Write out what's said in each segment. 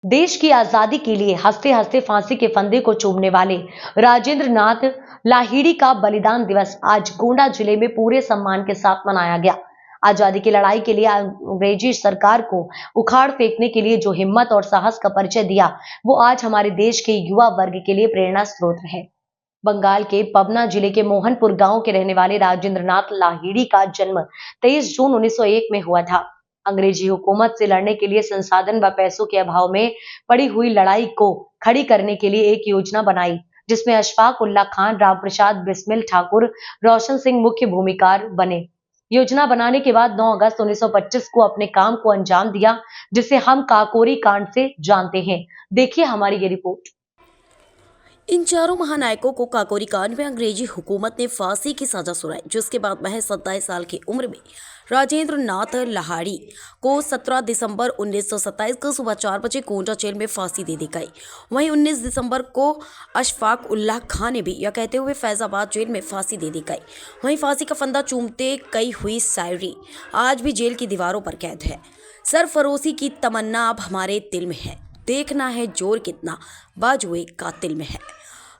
देश की आजादी के लिए हंसते हंसते फांसी के फंदे को चूमने वाले राजेंद्र नाथ लाहिड़ी का बलिदान दिवस आज गोंडा जिले में पूरे सम्मान के साथ मनाया गया। आजादी की लड़ाई के लिए अंग्रेजी सरकार को उखाड़ फेंकने के लिए जो हिम्मत और साहस का परिचय दिया, वो आज हमारे देश के युवा वर्ग के लिए प्रेरणा स्रोत है। बंगाल के पवना जिले के मोहनपुर गांव के रहने वाले राजेंद्र नाथ लाहिड़ी का जन्म 23 जून 1901 में हुआ था। अंग्रेजी हुकूमत से लड़ने के लिए संसाधन व पैसों के अभाव में पड़ी हुई लड़ाई को खड़ी करने के लिए एक योजना बनाई, जिसमें अशफाक उल्लाह खान, राम प्रसाद बिस्मिल ठाकुर, रोशन सिंह मुख्य भूमिकार बने। योजना बनाने के बाद 9 अगस्त 1925 को अपने काम को अंजाम दिया, जिसे हम काकोरी कांड से जानते हैं। देखिए हमारी ये रिपोर्ट। इन चारों महानायकों को काकोरी कांड में अंग्रेजी हुकूमत ने फांसी की सजा सुनाई, जिसके बाद महज 27 साल की उम्र में राजेंद्र नाथ लाहिड़ी को 17 दिसंबर 1927 को सुबह 4 बजे गोंडा जेल में फांसी दे दी गई। वहीं 19 दिसंबर को अशफाक उल्लाह खान ने भी यह कहते हुए फैजाबाद जेल में फांसी दे दी गई। वहीं फांसी का फंदा चूमते कई हुई शायरी आज भी जेल की दीवारों पर कैद है। सरफरोशी की तमन्ना अब हमारे दिल में है, देखना है जोर कितना बाजुए कातिल में है।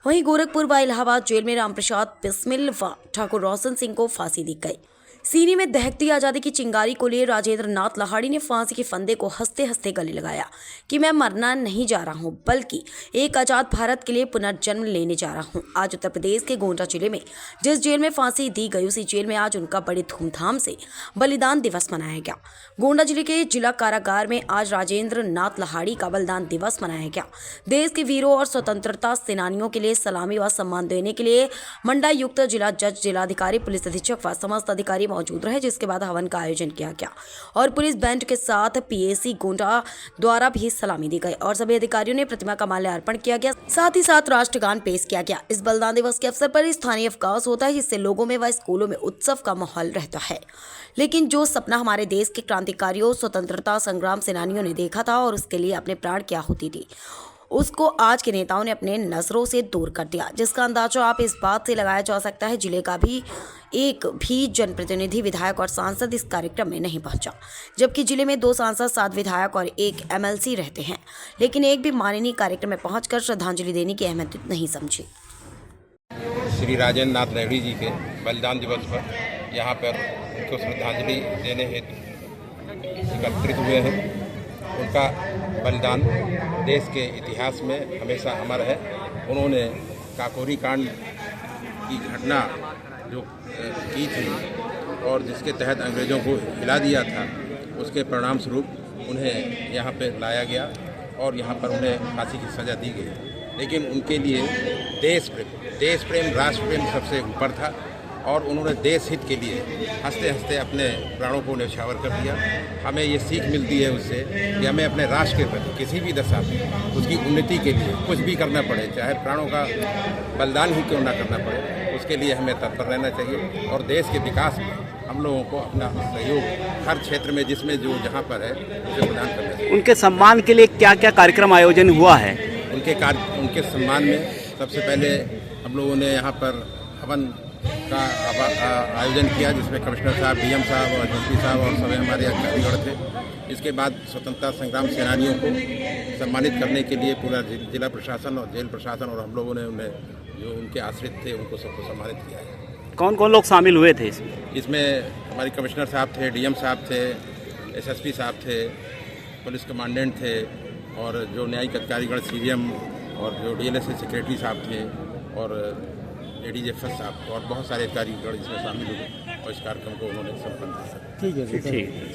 वहीं गोरखपुर व इलाहाबाद जेल में राम प्रसाद बिस्मिल व ठाकुर रोशन सिंह को फांसी दी गई। सीने में दहकती आजादी की चिंगारी को लिए राजेंद्र नाथ लाहिड़ी ने फांसी के फंदे को हंसते हंसते गले लगाया कि मैं मरना नहीं जा रहा हूं, बल्कि एक आजाद भारत के लिए पुनर्जन्म लेने जा रहा हूं। आज उत्तर प्रदेश के गोंडा जिले में जिस जेल में फांसी दी गई, उसी जेल में आज उनका बड़े धूमधाम से बलिदान दिवस मनाया गया। गोंडा जिले के जिला कारागार में आज राजेंद्र नाथ लाहिड़ी का बलिदान दिवस मनाया गया। देश के वीरों और स्वतंत्रता सेनानियों के लिए सलामी व सम्मान देने के लिए मंडलायुक्त, जिला जज, जिलाधिकारी, पुलिस अधीक्षक व समस्त अधिकारी मौजूद रहे, जिसके बाद हवन का आयोजन किया गया और पुलिस बैंड के साथ पीएसी गोंडा द्वारा भी सलामी दी गई और सभी अधिकारियों ने प्रतिमा का माल्यार्पण किया गया। साथ ही साथ राष्ट्रगान पेश किया गया। इस बलिदान दिवस के अवसर पर स्थानीय अवकाश होता है, जिससे लोगों में व स्कूलों में उत्सव का माहौल रहता है। लेकिन जो सपना हमारे देश के क्रांतिकारियों, स्वतंत्रता संग्राम सेनानियों ने देखा था और उसके लिए अपने प्राण क्या होती थी, उसको आज के नेताओं ने अपने नजरों से दूर कर दिया, जिसका अंदाजा आप इस बात से लगाया जा सकता है जिले का भी एक भी जनप्रतिनिधि, विधायक और सांसद इस कार्यक्रम में नहीं पहुंचा, जबकि जिले में 2 सांसद, 7 विधायक और 1 एमएलसी रहते हैं, लेकिन एक भी माननीय कार्यक्रम में पहुंचकर श्रद्धांजलि देने की अहमियत नहीं समझी। श्री राजेंद्र नाथ लाहिड़ी जी के बलिदान दिवस पर यहाँ पर उनको श्रद्धांजलि देने हेतु एकत्रित हुए हैं। उनका बलिदान देश के इतिहास में हमेशा अमर है। उन्होंने काकोरी कांड की घटना जो की थी और जिसके तहत अंग्रेज़ों को हिला दिया था, उसके परिणाम स्वरूप उन्हें यहाँ पर लाया गया और यहाँ पर उन्हें फांसी की सज़ा दी गई। लेकिन उनके लिए देश प्रेम, राष्ट्र प्रेम सबसे ऊपर था और उन्होंने देश हित के लिए हंसते हंसते अपने प्राणों को न्यौछावर कर दिया। हमें ये सीख मिलती है उससे कि हमें अपने राष्ट्र के प्रति किसी भी दशा में उसकी उन्नति के लिए कुछ भी करना पड़े, चाहे प्राणों का बलिदान ही क्यों ना करना पड़े, उसके लिए हमें तत्पर रहना चाहिए और देश के विकास में हम लोगों को अपना सहयोग हर क्षेत्र में जिसमें जो जहाँ पर है उसे प्रदान करना चाहिए। उनके सम्मान के लिए क्या क्या कार्यक्रम आयोजन हुआ है? उनके सम्मान में सबसे पहले हम लोगों ने यहाँ पर हवन का आयोजन किया, जिसमें कमिश्नर साहब, डीएम साहब और एसपी साहब और सभी हमारे अधिकारीगण थे। इसके बाद स्वतंत्रता संग्राम सेनानियों को सम्मानित करने के लिए पूरा जिला प्रशासन और जेल प्रशासन और हम लोगों ने उन्हें जो उनके आश्रित थे उनको सबको सम्मानित किया है। कौन कौन लोग शामिल हुए थे इसमें? हमारे कमिश्नर साहब थे, डीएम साहब थे, एसएसपी साहब थे, पुलिस कमांडेंट थे और जो न्यायिक अधिकारीगण, सीजीएम और जो डीएलएसए सेक्रेटरी साहब थे और एडीजीएफ साहब और बहुत सारे अधिकारीगण इसमें शामिल हुए और इस कार्यक्रम को उन्होंने संपन्न किया। ठीक है।